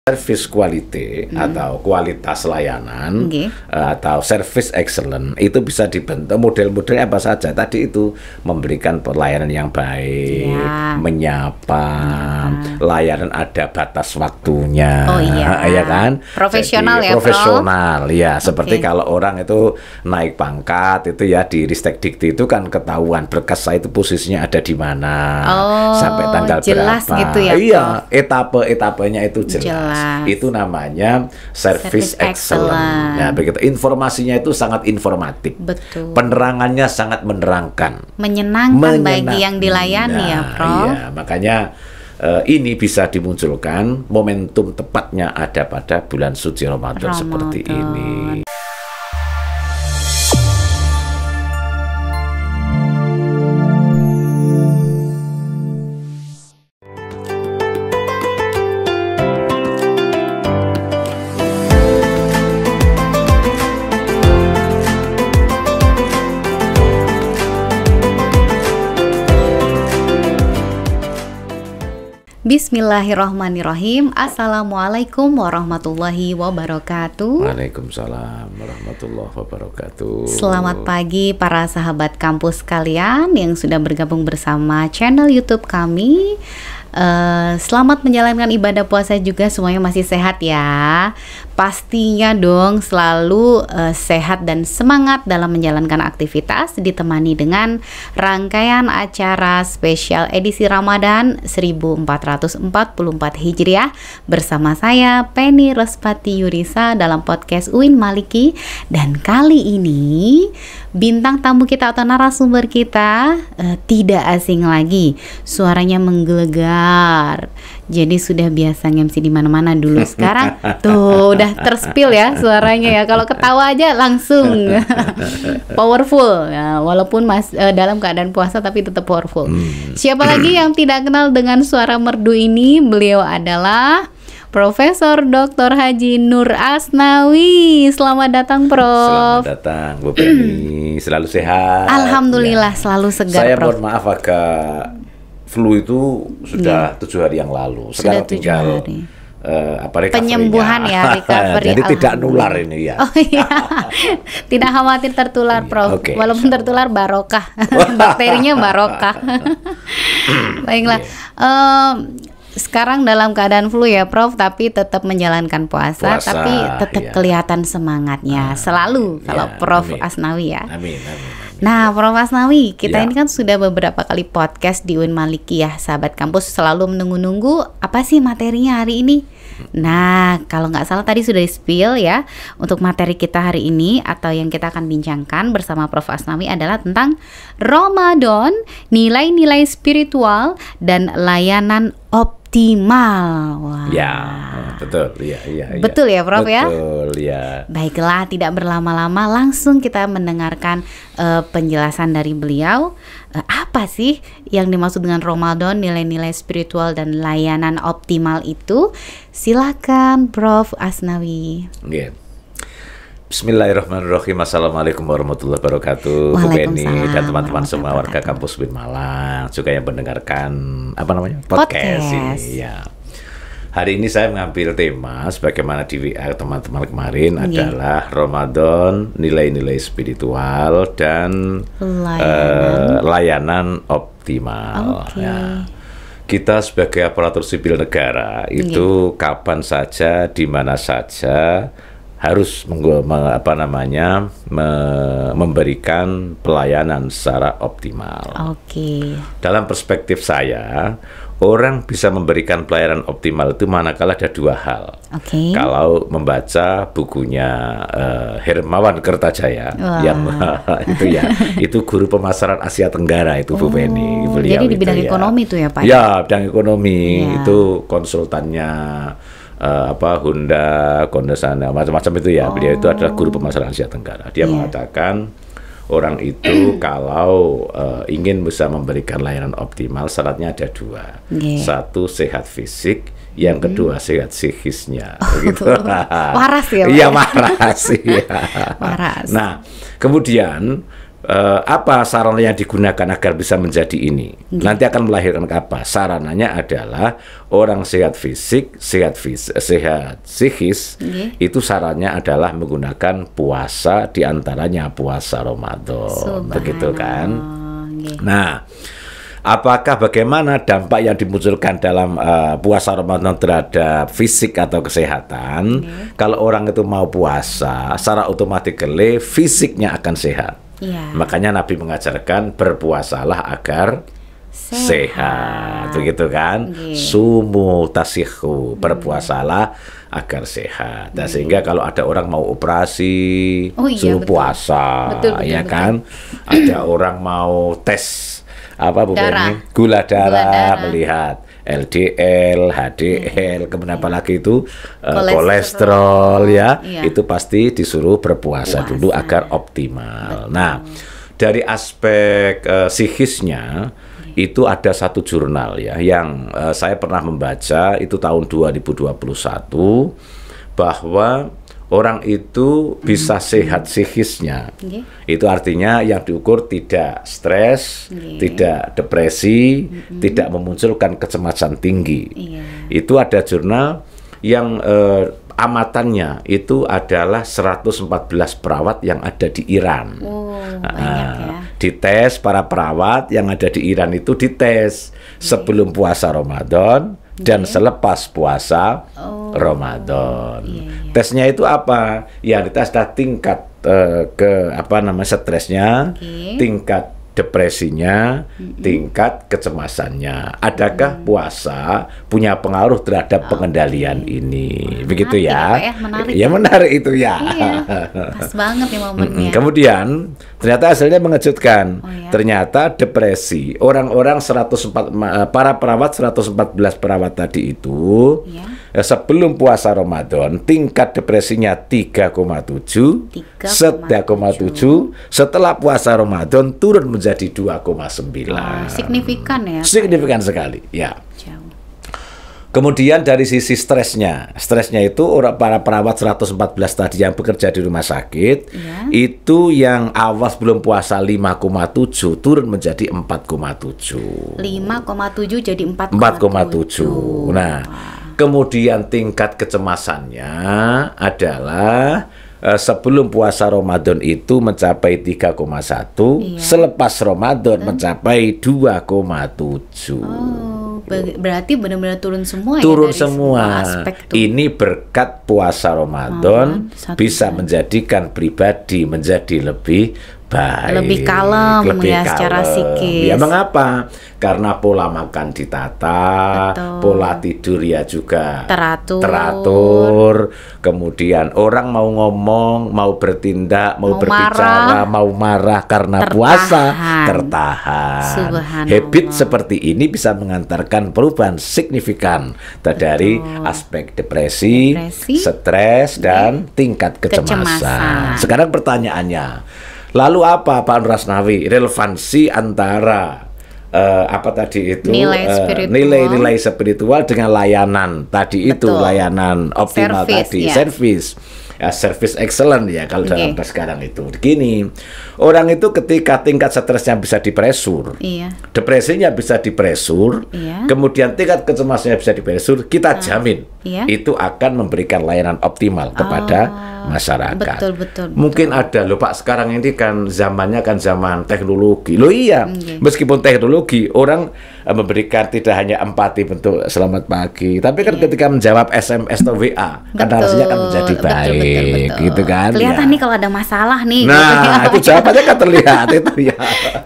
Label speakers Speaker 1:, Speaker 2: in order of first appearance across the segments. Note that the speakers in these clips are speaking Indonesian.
Speaker 1: service quality atau kualitas layanan atau service excellent itu bisa dibentuk model-modelnya apa saja. Tadi itu memberikan pelayanan yang baik, menyapa, layanan ada batas waktunya, ya kan?
Speaker 2: Profesional. Jadi,
Speaker 1: ya, profesional, ya. Seperti kalau orang itu naik pangkat itu ya di Ristek Dikti itu kan ketahuan berkas saya itu posisinya ada di mana, sampai tanggal
Speaker 2: jelas
Speaker 1: berapa.
Speaker 2: Gitu ya,
Speaker 1: iya, etape-etapenya itu jelas. Itu namanya service excellent. Nah, begitu informasinya itu sangat informatif.
Speaker 2: Betul.
Speaker 1: Penerangannya sangat menerangkan.
Speaker 2: Menyenangkan bagi yang dilayani ya, Prof.
Speaker 1: Iya, makanya ini bisa dimunculkan momentum tepatnya ada pada bulan suci Ramadan seperti ini.
Speaker 2: Bismillahirrahmanirrahim. Assalamualaikum warahmatullahi wabarakatuh.
Speaker 1: Waalaikumsalam warahmatullahi wabarakatuh.
Speaker 2: Selamat pagi para sahabat kampus kalian yang sudah bergabung bersama channel YouTube kami. Selamat menjalankan ibadah puasa juga, semuanya masih sehat ya. Pastinya dong selalu sehat dan semangat dalam menjalankan aktivitas, ditemani dengan rangkaian acara spesial edisi Ramadan 1444 Hijriah bersama saya Penny Rospati Yurisa dalam podcast UIN Maliki. Dan kali ini bintang tamu kita atau narasumber kita tidak asing lagi, suaranya menggelegar. Jadi sudah biasa MC di mana-mana dulu, sekarang tuh udah terspill ya suaranya ya. Kalau ketawa aja langsung powerful ya, walaupun dalam keadaan puasa tapi tetap powerful. Siapa lagi yang tidak kenal dengan suara merdu ini? Beliau adalah Profesor Dr. Haji Nur Asnawi. Selamat datang, Prof.
Speaker 1: Selamat datang, Bu Penny. Selalu sehat.
Speaker 2: Alhamdulillah, mohon segar,
Speaker 1: saya
Speaker 2: Prof.
Speaker 1: Mohon maaf agak flu itu sudah 7 hari yang lalu. Sekarang tinggal
Speaker 2: penyembuhan ya, recovery.
Speaker 1: Jadi tidak nular ini ya.
Speaker 2: Oh iya, tidak khawatir tertular, Prof. Walaupun tertular barokah, bakterinya barokah. Baiklah. Sekarang dalam keadaan flu ya, Prof, tapi tetap menjalankan puasa tapi tetap kelihatan semangatnya selalu kalau Prof Asnawi ya. Amin. Nah, Prof Asnawi, kita ini kan sudah beberapa kali podcast di UIN Maliki ya, sahabat kampus selalu menunggu-nunggu apa sih materinya hari ini. Nah, kalau nggak salah tadi sudah di-spill ya, untuk materi kita hari ini atau yang kita akan bincangkan bersama Prof Asnawi adalah tentang Ramadan, nilai-nilai spiritual dan layanan optimal. Wah.
Speaker 1: Ya, betul. Ya.
Speaker 2: Betul ya, Prof.
Speaker 1: Betul, ya.
Speaker 2: Baiklah, tidak berlama-lama, langsung kita mendengarkan penjelasan dari beliau. Apa sih yang dimaksud dengan Ramadan, nilai-nilai spiritual dan layanan optimal itu? Silakan, Prof Asnawi.
Speaker 1: Yeah. Bismillahirrahmanirrahim. Assalamualaikum warahmatullahi wabarakatuh. Bu Penny dan teman-teman semua warga kampus UIN Malang juga yang mendengarkan podcast ini ya. Hari ini saya mengambil tema sebagaimana di WA teman-teman kemarin adalah Ramadan, nilai-nilai spiritual dan layanan optimal. Ya. Kita sebagai aparatur sipil negara itu kapan saja, di mana saja harus memberikan pelayanan secara optimal. Dalam perspektif saya, orang bisa memberikan pelayanan optimal itu manakala ada dua hal. Kalau membaca bukunya Hermawan Kertajaya yang itu guru pemasaran Asia Tenggara itu Bu Penny.
Speaker 2: Jadi di bidang ekonomi itu ya, Pak?
Speaker 1: Ya, bidang ekonomi itu konsultannya Honda, Kondesana, macam-macam itu ya. Beliau itu adalah guru pemasaran Asia Tenggara. Dia mengatakan orang itu kalau ingin bisa memberikan layanan optimal, syaratnya ada dua. Satu, sehat fisik. Yang kedua, sehat psikisnya. Begitu.
Speaker 2: Waras ya, Pak?
Speaker 1: Iya, waras. Waras. Nah, kemudian apa sarana yang digunakan agar bisa menjadi ini? Nanti akan melahirkan apa? Sarananya adalah orang sehat fisik, sehat psikis. Itu sarannya adalah menggunakan puasa, diantaranya puasa Ramadan. Begitu kan? Nah, apakah bagaimana dampak yang dimunculkan dalam puasa Ramadan terhadap fisik atau kesehatan? Kalau orang itu mau puasa, secara otomatis fisiknya akan sehat. Makanya Nabi mengajarkan berpuasalah agar sehat. Begitu kan? Sumu tasihu, berpuasalah agar sehat. Nah, sehingga kalau ada orang mau operasi, suruh puasa, ya kan? Ada orang mau tes gula darah, melihat LDL, HDL, kemudian apalagi itu kolesterol ya, itu pasti disuruh berpuasa dulu agar optimal. Nah, dari aspek psikisnya itu ada satu jurnal ya yang saya pernah membaca itu tahun 2021 bahwa orang itu bisa sehat psikisnya. Itu artinya yang diukur tidak stres, tidak depresi, tidak memunculkan kecemasan tinggi. Itu ada jurnal yang amatannya itu adalah 114 perawat yang ada di Iran. Dites para perawat yang ada di Iran itu dites sebelum puasa Ramadan dan selepas puasa Ramadan. Tesnya itu apa? Ya, dites tingkat stresnya, tingkat depresinya, tingkat kecemasannya. Adakah puasa punya pengaruh terhadap pengendalian ini? Begitu ya? Menarik itu ya.
Speaker 2: Pas banget ya momennya.
Speaker 1: Kemudian ternyata hasilnya mengejutkan. Ternyata depresi orang-orang para perawat 114 perawat tadi itu sebelum puasa Ramadan tingkat depresinya 3,7, 3,7, setelah puasa Ramadan turun menjadi 2,9.
Speaker 2: Signifikan ya?
Speaker 1: Signifikan sekali, ya. Kemudian dari sisi stresnya itu para perawat 114 tadi yang bekerja di rumah sakit, itu yang awal sebelum puasa 5,7 turun menjadi 4,7.
Speaker 2: 5,7 jadi 4,7.
Speaker 1: Nah, kemudian tingkat kecemasannya adalah sebelum puasa Ramadan itu mencapai 3,1, selepas Ramadan mencapai 2,7.
Speaker 2: Berarti benar-benar turun semua
Speaker 1: turun semua aspek tuh. Ini berkat puasa Ramadan bisa menjadikan pribadi menjadi lebih baik,
Speaker 2: lebih kalem secara psikis.
Speaker 1: Ya, mengapa? Karena pola makan ditata, pola tidur ya juga teratur. Kemudian orang mau ngomong, mau bertindak, mau berbicara, mau marah karena puasa tertahan. Habit seperti ini bisa mengantarkan perubahan signifikan dari aspek depresi, stres, dan tingkat kecemasan. Sekarang pertanyaannya, lalu apa Pak Rasnawi relevansi antara nilai-nilai spiritual dengan layanan tadi itu, layanan optimal service excellent ya kalau dalam sekarang itu. Begini, orang itu ketika tingkat stresnya bisa dipresur, depresinya bisa dipresur, kemudian tingkat kecemasannya bisa dipresur, kita jamin itu akan memberikan layanan optimal kepada masyarakat.
Speaker 2: Betul.
Speaker 1: Mungkin ada loh Pak, sekarang ini kan zamannya kan zaman teknologi. Loh iya, meskipun teknologi orang memberikan tidak hanya empati bentuk selamat pagi, tapi kan ketika menjawab SMS atau WA kan harusnya kan menjadi baik, gitu kan?
Speaker 2: Kelihatan nih kalau ada masalah nih.
Speaker 1: Nah, itu jawabannya kan terlihat itu ya.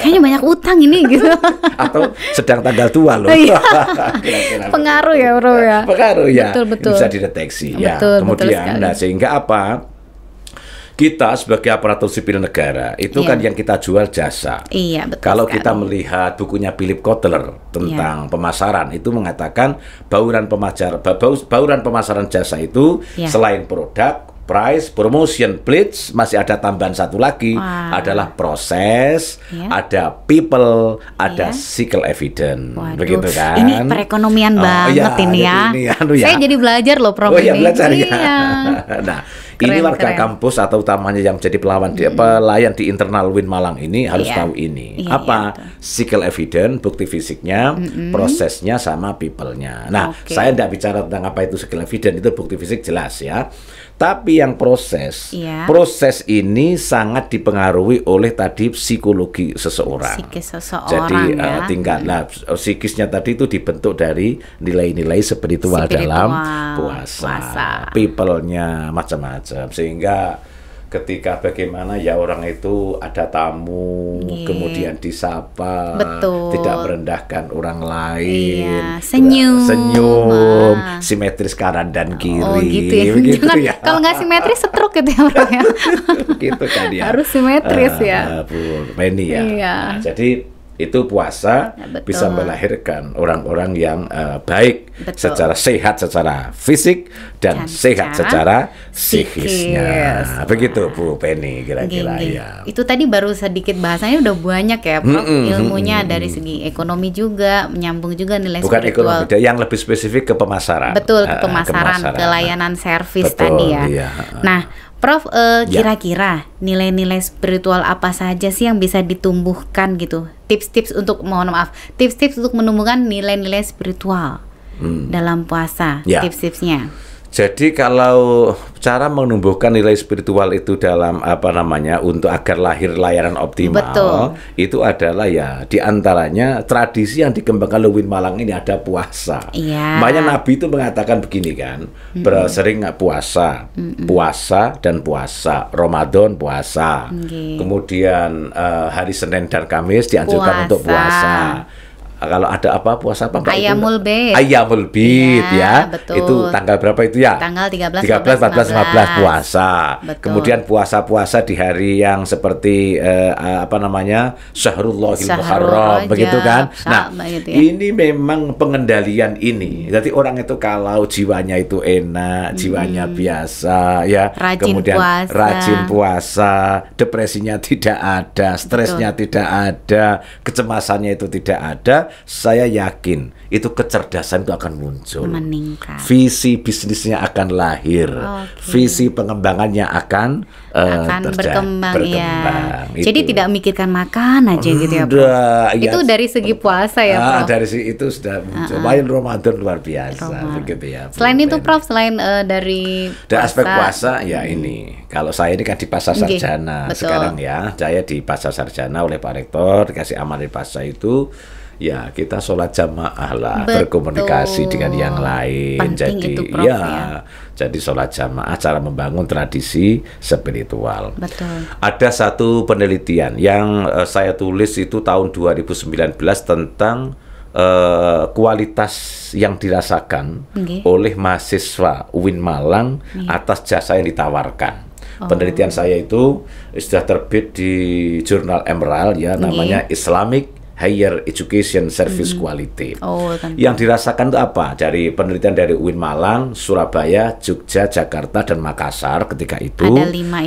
Speaker 2: Kayaknya banyak utang ini gitu.
Speaker 1: Atau sedang tanggal tua loh.
Speaker 2: Pengaruh ya bro ya.
Speaker 1: Pengaruh ya. Betul. Bisa dideteksi ya. Kemudian, sehingga apa? Kita sebagai aparatur sipil negara itu kan yang kita jual jasa.
Speaker 2: Betul.
Speaker 1: Kalau kita melihat bukunya Philip Kotler tentang pemasaran, itu mengatakan bauran pemasaran jasa itu selain produk, price, promotion, blitz, masih ada tambahan satu lagi adalah proses, ada people, ada cycle evidence. Begitu kan?
Speaker 2: Ini perekonomian banget ini ya. Saya jadi belajar loh Prof.
Speaker 1: Belajar ya. Nah, Ini warga kampus atau utamanya yang menjadi pelayan di internal Win Malang ini harus tahu ini. Apa physical evidence, bukti fisiknya, prosesnya sama people-nya. Nah, saya tidak bicara tentang apa itu physical evidence, itu bukti fisik jelas ya. Tapi yang proses ini sangat dipengaruhi oleh tadi psikologi seseorang. Jadi tingkatlah psikisnya tadi itu dibentuk dari nilai-nilai spiritual dalam puasa. People-nya macam-macam, sehingga ketika bagaimana ya orang itu ada tamu, kemudian disapa, tidak merendahkan orang lain, senyum, simetris kanan dan kiri,
Speaker 2: gitu ya. Kalau nggak simetris stroke gitu ya.
Speaker 1: Gitu kan ya.
Speaker 2: Harus simetris ya.
Speaker 1: Bu Penny ya. Nah, jadi itu puasa bisa melahirkan orang-orang yang baik secara sehat, secara fisik dan sehat secara psikisnya. Begitu Bu Penny kira-kira ya.
Speaker 2: Itu tadi baru sedikit bahasanya udah banyak ya Prof. Ilmunya dari segi ekonomi juga, menyambung juga nilai
Speaker 1: bukan
Speaker 2: spiritual.
Speaker 1: Ekonomi, yang lebih spesifik ke pemasaran.
Speaker 2: Betul, ke pemasaran, ke layanan servis tadi ya. Iya. Nah, Prof, kira-kira nilai-nilai spiritual apa saja sih yang bisa ditumbuhkan gitu? Tips-tips untuk, tips-tips untuk menumbuhkan nilai-nilai spiritual dalam puasa, tips-tipsnya.
Speaker 1: Jadi kalau cara menumbuhkan nilai spiritual itu dalam untuk agar lahir layanan optimal, itu adalah ya diantaranya tradisi yang dikembangkan oleh Win Malang ini ada puasa. Makanya Nabi itu mengatakan begini kan, sering puasa, puasa dan puasa, Ramadan puasa, kemudian hari Senin dan Kamis dianjurkan untuk puasa. Kalau ada puasa apa Mbak?
Speaker 2: Ayamul
Speaker 1: Bid ya. Itu tanggal berapa itu ya?
Speaker 2: Tanggal 13,
Speaker 1: 14, 15 puasa. Kemudian puasa-puasa di hari yang seperti Syahrullahil Muharram begitu kan. Nah, ini memang pengendalian ini. Jadi orang itu kalau jiwanya itu enak, jiwanya biasa ya, kemudian rajin puasa, depresinya tidak ada, stresnya tidak ada, kecemasannya itu tidak ada, saya yakin itu kecerdasan itu akan muncul,
Speaker 2: meningkat.
Speaker 1: Visi bisnisnya akan lahir, visi pengembangannya akan
Speaker 2: berkembang. Jadi tidak memikirkan makan aja gitu ya, Prof. Itu dari segi puasa ya, Prof.
Speaker 1: Dari segi itu sudah muncul. Main Ramadan luar biasa, begitu ya.
Speaker 2: Selain itu, Prof, selain dari
Speaker 1: aspek puasa ya ini. Kalau saya ini kan di Pasar Sarjana sekarang ya, saya di Pasar Sarjana oleh Pak Rektor dikasih amanah di pasar itu. Ya kita sholat jamaah lah, berkomunikasi dengan yang lain.
Speaker 2: Penting
Speaker 1: jadi
Speaker 2: itu, Prof, ya.
Speaker 1: Jadi sholat jamaah cara membangun tradisi spiritual.
Speaker 2: Betul.
Speaker 1: Ada satu penelitian yang saya tulis itu tahun 2019 tentang kualitas yang dirasakan oleh mahasiswa Win Malang atas jasa yang ditawarkan. Penelitian saya itu sudah terbit di jurnal Emerald ya, namanya Islamic Higher Education Service Quality. Yang dirasakan itu apa? Dari penelitian dari UIN Malang, Surabaya, Jogja, Jakarta, dan Makassar ketika itu.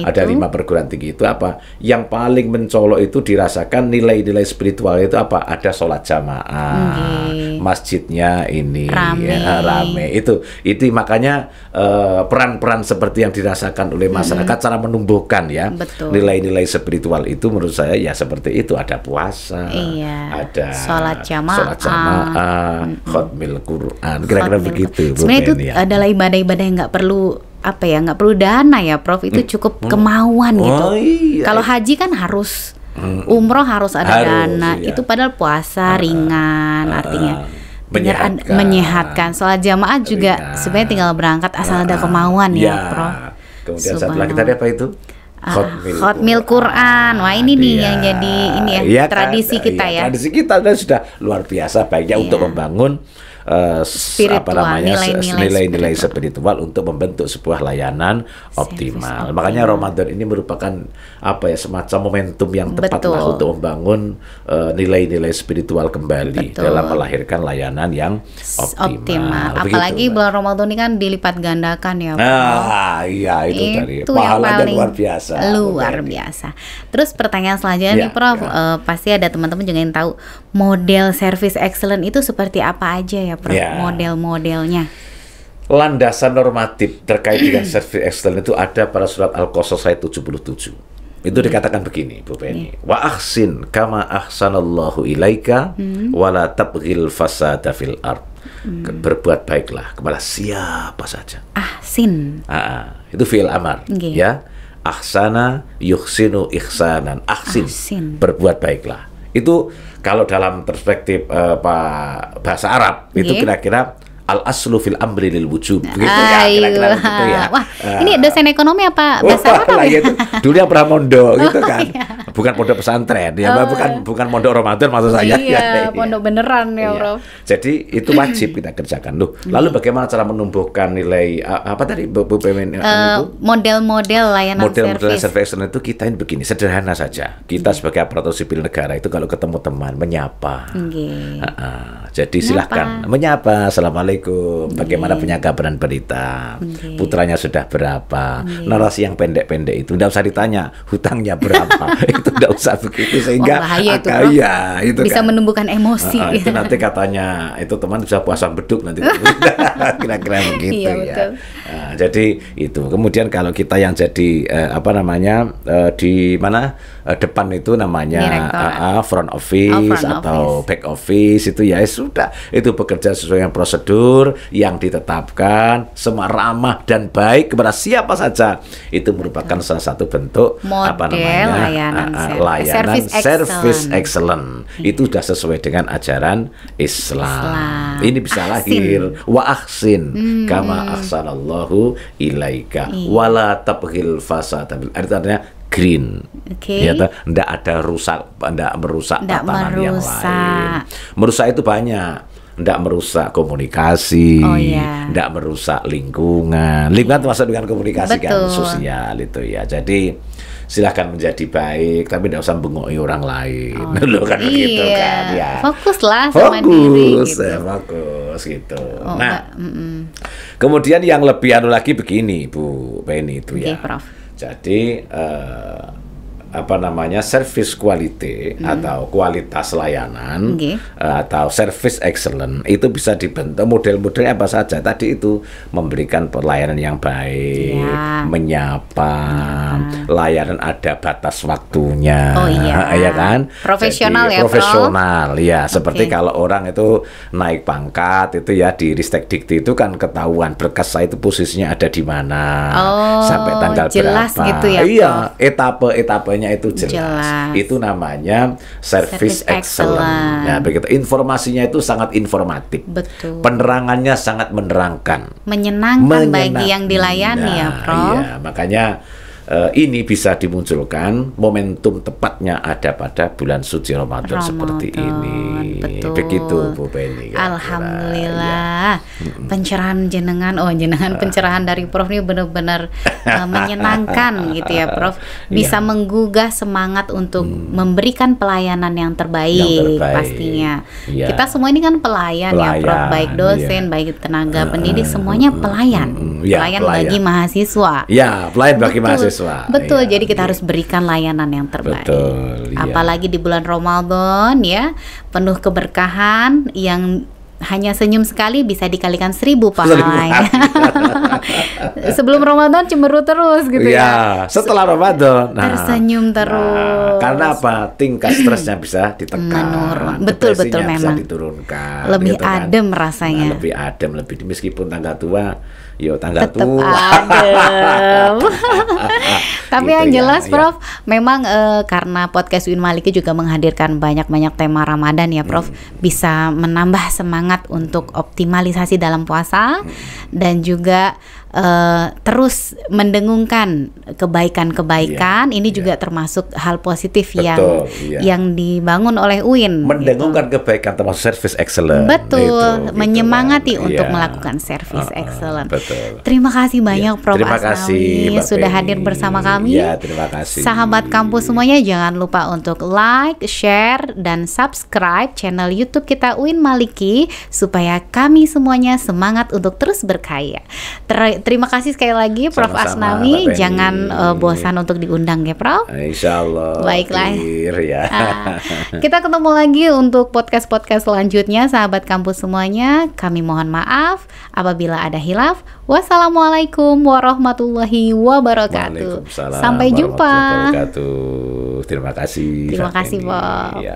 Speaker 1: Ada 5 perguruan tinggi itu apa? Yang paling mencolok itu dirasakan nilai-nilai spiritual itu apa? Ada sholat jamaah, masjidnya ini rame. Itu makanya peran-peran seperti yang dirasakan oleh masyarakat cara menumbuhkan ya nilai-nilai spiritual itu menurut saya ya seperti itu. Ada puasa. Ada sholat jamaah, khotmil Quran, kira-kira begitu.
Speaker 2: Sebenarnya itu adalah ibadah-ibadah yang nggak perlu nggak perlu dana ya, Prof. Itu cukup kemauan gitu. Kalau haji kan harus, umroh harus ada dana. Itu padahal puasa ringan, artinya menyehatkan. Sholat jamaah juga sebenarnya tinggal berangkat asal ada kemauan ya, Prof.
Speaker 1: Kemudian satu lagi tadi apa itu?
Speaker 2: Khotmil Quran. Wah, ini nih yang jadi tradisi kita ya.
Speaker 1: Tradisi kita sudah luar biasa baiknya untuk membangun nilai-nilai spiritual untuk membentuk sebuah layanan optimal. Makanya Ramadan ini merupakan semacam momentum yang tepat lah untuk membangun nilai-nilai spiritual kembali dalam melahirkan layanan yang optimal.
Speaker 2: Apalagi bulan Ramadan ini kan dilipat gandakan ya,
Speaker 1: itu dari pahalanya luar biasa.
Speaker 2: Luar biasa. Terus pertanyaan selanjutnya nih, Prof, pasti ada teman-teman juga yang tahu model service excellent itu seperti apa aja ya, Prof? Model-modelnya.
Speaker 1: landasan normatif terkait dengan service excellence itu ada pada surat Al-Qasas ayat 77. Itu dikatakan begini, Bu Penny. Wa ahsin kama ahsanallahu ilaika wa la tabghil fasada fil ard. Berbuat baiklah kepada siapa saja.
Speaker 2: Ahsin.
Speaker 1: Itu fi'il amar, ya. Ahsana yuhsinu ihsanan. Ahsin. Berbuat baiklah. Itu kalau dalam perspektif bahasa Arab itu kira-kira al-aslu fil amri lil wujub. Begitu ya, kira-kira begitu ya.
Speaker 2: Wah, ini dosen ekonomi apa bahasa Arab ya?
Speaker 1: Itu dulu yang pernah mondok gitu kan. Bukan pondok pesantren ya, bukan mondok Ramadan maksud saya.
Speaker 2: Iya, pondok beneran ya, Prof.
Speaker 1: Jadi itu wajib kita kerjakan. Loh, lalu bagaimana cara menumbuhkan nilai apa tadi Bu Pemen itu?
Speaker 2: Model-model layanan
Speaker 1: service itu kita ini begini, sederhana saja. Kita sebagai aparatur sipil negara itu kalau ketemu teman menyapa. Jadi silahkan menyapa, assalamualaikum, bagaimana punya kabaran berita, putranya sudah berapa, narasi yang pendek-pendek itu tidak usah ditanya hutangnya berapa, itu tidak usah begitu sehingga
Speaker 2: itu bisa kan menumbuhkan emosi.
Speaker 1: Itu nanti katanya itu teman bisa puasa beduk nanti, kira-kira begitu ya. Jadi itu kemudian kalau kita yang jadi di mana depan itu namanya front office atau back office itu ya sudah, itu bekerja sesuai dengan prosedur yang ditetapkan, semua ramah dan baik kepada siapa saja. Itu merupakan salah satu bentuk layanan service excellent. Itu sudah sesuai dengan ajaran Islam. Ini bisa lahir wa ahsin kama ahsanallahu ilaika wala tabghil fasada. Artinya green, tidak ada tidak merusak tatanan yang lain. Merusak itu banyak. Tidak merusak komunikasi, tidak merusak lingkungan. Lingkungan termasuk dengan komunikasi kan, sosial itu ya. Jadi silahkan menjadi baik, tapi tidak usah bengoi orang lain. Dulu kan begitu kan ya.
Speaker 2: Fokuslah sama diri gitu.
Speaker 1: Fokus gitu. Kemudian yang lebih lagi begini Bu Penny itu ya.
Speaker 2: Prof.
Speaker 1: Jadi service quality atau kualitas layanan atau service excellent itu bisa dibentuk model-modelnya apa saja. Tadi itu memberikan pelayanan yang baik, menyapa, layanan ada batas waktunya, ya kan?
Speaker 2: Profesional.
Speaker 1: Jadi, profesional ya. Seperti kalau orang itu naik pangkat itu ya di Ristek Dikti itu kan ketahuan berkas saya itu posisinya ada di mana, sampai tanggal
Speaker 2: jelas
Speaker 1: berapa.
Speaker 2: Gitu ya,
Speaker 1: iya, etapenya itu jelas. Itu namanya service excellent. Nah, begitu. Informasinya itu sangat informatif.
Speaker 2: Betul.
Speaker 1: Penerangannya sangat menerangkan.
Speaker 2: Menyenangkan bagi yang dilayani ya, Prof.
Speaker 1: Iya, makanya ini bisa dimunculkan momentum tepatnya ada pada bulan suci Ramadan seperti ini.
Speaker 2: Betul.
Speaker 1: Begitu Bu Penny.
Speaker 2: Alhamdulillah. Pencerahan jenengan, pencerahan dari Prof ini benar-benar menyenangkan gitu ya, Prof. Bisa menggugah semangat untuk memberikan pelayanan yang terbaik pastinya. Kita semua ini kan pelayan ya, Prof. Baik dosen, baik tenaga pendidik, semuanya pelayan. Pelayan bagi mahasiswa.
Speaker 1: Ya, pelayan bagi mahasiswa.
Speaker 2: Betul, jadi kita harus berikan layanan yang terbaik. Apalagi di bulan Ramadan ya, penuh keberkahan yang hanya senyum sekali bisa dikalikan 1000 pahalanya. Sebelum Ramadan cemberut terus gitu ya.
Speaker 1: Setelah Ramadan
Speaker 2: tersenyum terus.
Speaker 1: Karena apa? Tingkat stresnya bisa ditekan.
Speaker 2: Betul memang.
Speaker 1: Bisa diturunkan.
Speaker 2: Lebih adem rasanya.
Speaker 1: Lebih adem, meskipun tangga tua. Tangga
Speaker 2: tetap
Speaker 1: tua.
Speaker 2: Adem. Tapi
Speaker 1: gitu
Speaker 2: yang jelas Prof, memang karena podcast Uin Maliki juga menghadirkan banyak-banyak tema Ramadan ya Prof, bisa menambah semangat untuk optimalisasi dalam puasa dan juga terus mendengungkan kebaikan-kebaikan. Ini juga termasuk hal positif yang dibangun oleh UIN.
Speaker 1: Mendengungkan kebaikan termasuk service excellent.
Speaker 2: Betul, menyemangati untuk melakukan service excellent. Terima kasih banyak Prof Asnawi sudah hadir bersama kami.
Speaker 1: Terima kasih.
Speaker 2: Sahabat kampus semuanya, jangan lupa untuk like, share, dan subscribe channel YouTube kita UIN Maliki supaya kami semuanya semangat untuk terus berkarya. terima kasih sekali lagi Prof. Asnawi. Jangan bosan untuk diundang ya Prof.
Speaker 1: Insya Allah.
Speaker 2: Baiklah.
Speaker 1: Ya.
Speaker 2: Kita ketemu lagi untuk podcast-podcast selanjutnya, sahabat kampus semuanya. Kami mohon maaf apabila ada hilaf. Wassalamualaikum warahmatullahi wabarakatuh.
Speaker 1: Waalaikumsalam
Speaker 2: Sampai jumpa.
Speaker 1: Terima kasih.
Speaker 2: Terima kasih, Pak.
Speaker 1: Ya.